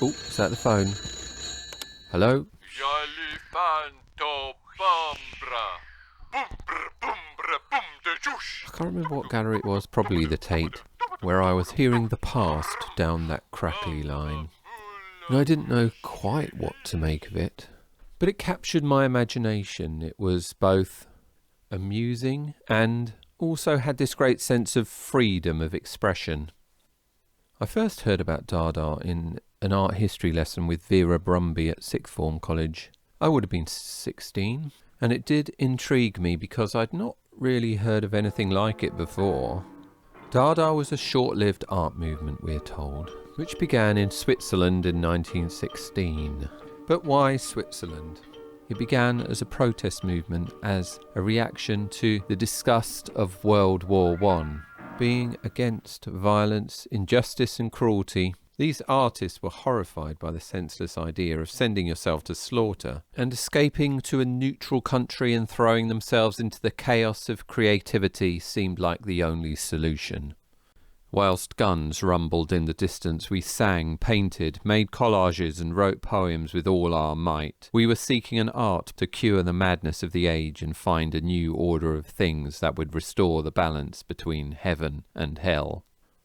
Oh, is that the phone? Hello? I can't remember what gallery it was, probably the Tate, where I was hearing the past down that crackly line. And I didn't know quite what to make of it, but it captured my imagination. It was both amusing and also had this great sense of freedom of expression. I first heard about Dada in an art history lesson with Vera Brumby at sixth form college. I would have been 16, and it did intrigue me because I'd not really heard of anything like it before. Dada was a short-lived art movement, we're told, which began in Switzerland in 1916. But why Switzerland? It began as a protest movement, as a reaction to the disgust of World War I. Being against violence, injustice and cruelty, these artists were horrified by the senseless idea of sending yourself to slaughter and escaping to a neutral country and throwing themselves into the chaos of creativity seemed like the only solution. Whilst guns rumbled in the distance, we sang, painted, made collages and wrote poems with all our might. We were seeking an art to cure the madness of the age and find a new order of things that would restore the balance between heaven and hell,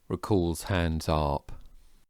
recalls Hans Arp.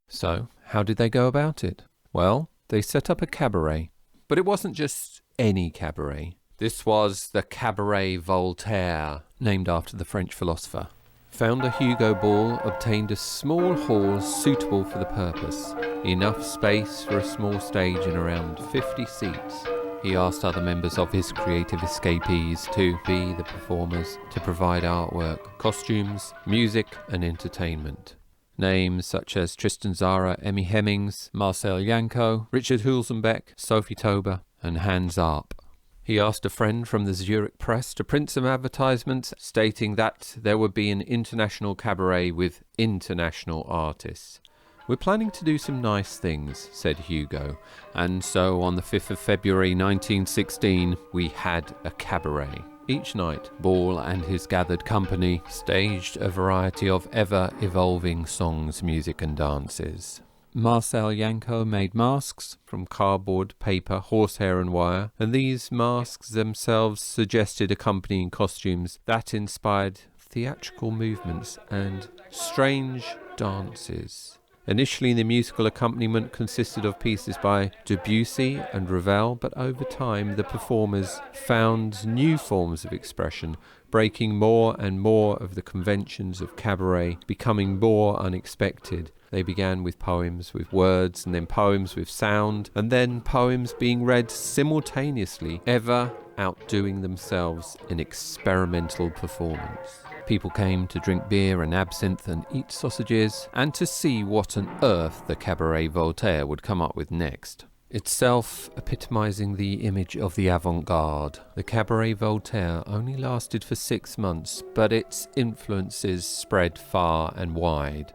So, how did they go about it? Well, they set up a cabaret. But it wasn't just any cabaret. This was the Cabaret Voltaire, named after the French philosopher. Founder Hugo Ball obtained a small hall suitable for the purpose, enough space for a small stage and around 50 seats. He asked other members of his creative escapees to be the performers, to provide artwork, costumes, music and entertainment. Names such as Tristan Tzara, Emmy Hemmings, Marcel Janko, Richard Hulsenbeck, Sophie Tober and Hans Arp. He asked a friend from the Zurich press to print some advertisements stating that there would be an international cabaret with international artists. We're planning to do some nice things, said Hugo, and so on the 5th of February 1916 we had a cabaret. Each night, Ball and his gathered company staged a variety of ever-evolving songs, music and dances. Marcel Janko made masks from cardboard, paper, horsehair and wire, and these masks themselves suggested accompanying costumes that inspired theatrical movements and strange dances. Initially, the musical accompaniment consisted of pieces by Debussy and Ravel, but over time the performers found new forms of expression, breaking more and more of the conventions of cabaret, becoming more unexpected. They began with poems with words, and then poems with sound, and then poems being read simultaneously, ever outdoing themselves in experimental performance. People came to drink beer and absinthe and eat sausages, and to see what on earth the Cabaret Voltaire would come up with next. Itself epitomizing the image of the avant-garde, the Cabaret Voltaire only lasted for 6 months, but its influences spread far and wide.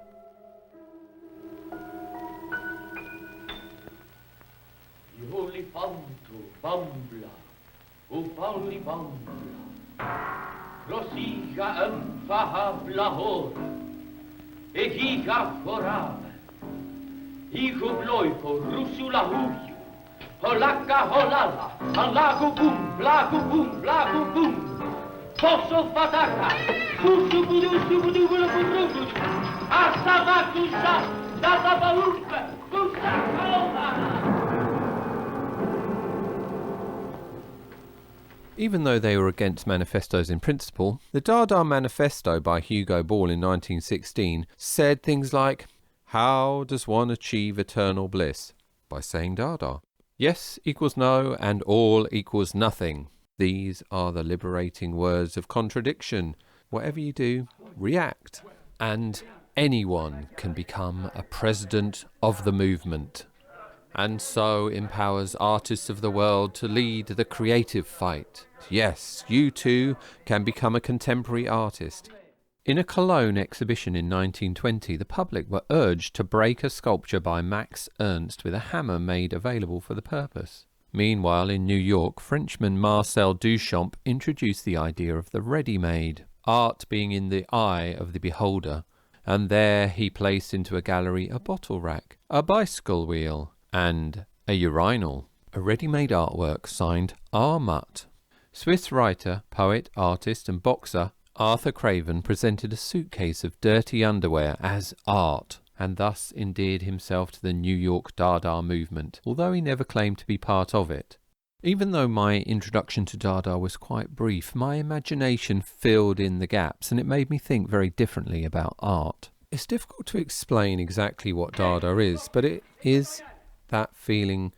Bambla, o Pauli Bambla, Rosija fahabla hor, e giga forab, Igo bloiko, rusula huju, holaka holala, alago boom, blago boom, Posso fataka, susu budu burudu, asavakusa, data baluka, kusa kaloma. Even though they were against manifestos in principle, the Dada Manifesto by Hugo Ball in 1916 said things like, "How does one achieve eternal bliss? By saying Dada. Yes equals no and all equals nothing. These are the liberating words of contradiction. Whatever you do, react. And anyone can become a president of the movement. And so empowers artists of the world to lead the creative fight. Yes, you too can become a contemporary artist." In a Cologne exhibition in 1920, the public were urged to break a sculpture by Max Ernst with a hammer made available for the purpose. Meanwhile, in New York, Frenchman Marcel Duchamp introduced the idea of the ready-made, art being in the eye of the beholder, and there he placed into a gallery a bottle rack, a bicycle wheel, and a urinal, a ready-made artwork signed R. Mutt. Swiss writer, poet, artist and boxer Arthur Craven presented a suitcase of dirty underwear as art, and thus endeared himself to the New York Dada movement, although he never claimed to be part of it. Even though my introduction to Dada was quite brief, my imagination filled in the gaps, and it made me think very differently about art. It's difficult to explain exactly what Dada is, but it is that feeling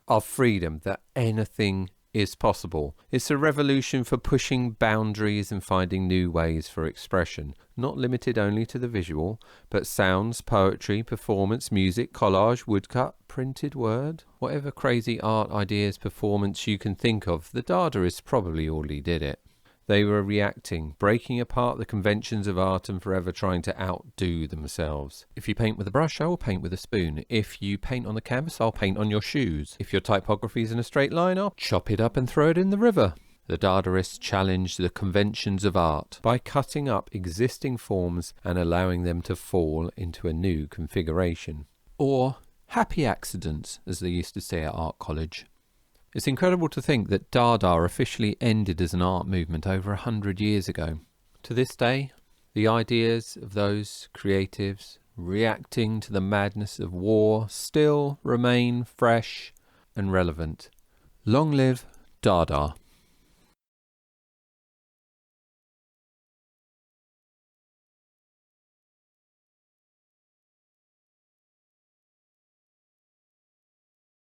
of freedom, that anything is possible. It's a revolution for pushing boundaries and finding new ways for expression, not limited only to the visual, but sounds, poetry, performance, music, collage, woodcut, printed word. Whatever crazy art ideas, performance you can think of, the Dadaists probably already did it. They were reacting, breaking apart the conventions of art and forever trying to outdo themselves. If you paint with a brush, I will paint with a spoon. If you paint on the canvas, I'll paint on your shoes. If your typography is in a straight line, I'll chop it up and throw it in the river. The Dadaists challenged the conventions of art by cutting up existing forms and allowing them to fall into a new configuration. Or happy accidents, as they used to say at art college. It's incredible to think that Dada officially ended as an art movement over 100 years ago. To this day, the ideas of those creatives reacting to the madness of war still remain fresh and relevant. Long live Dada!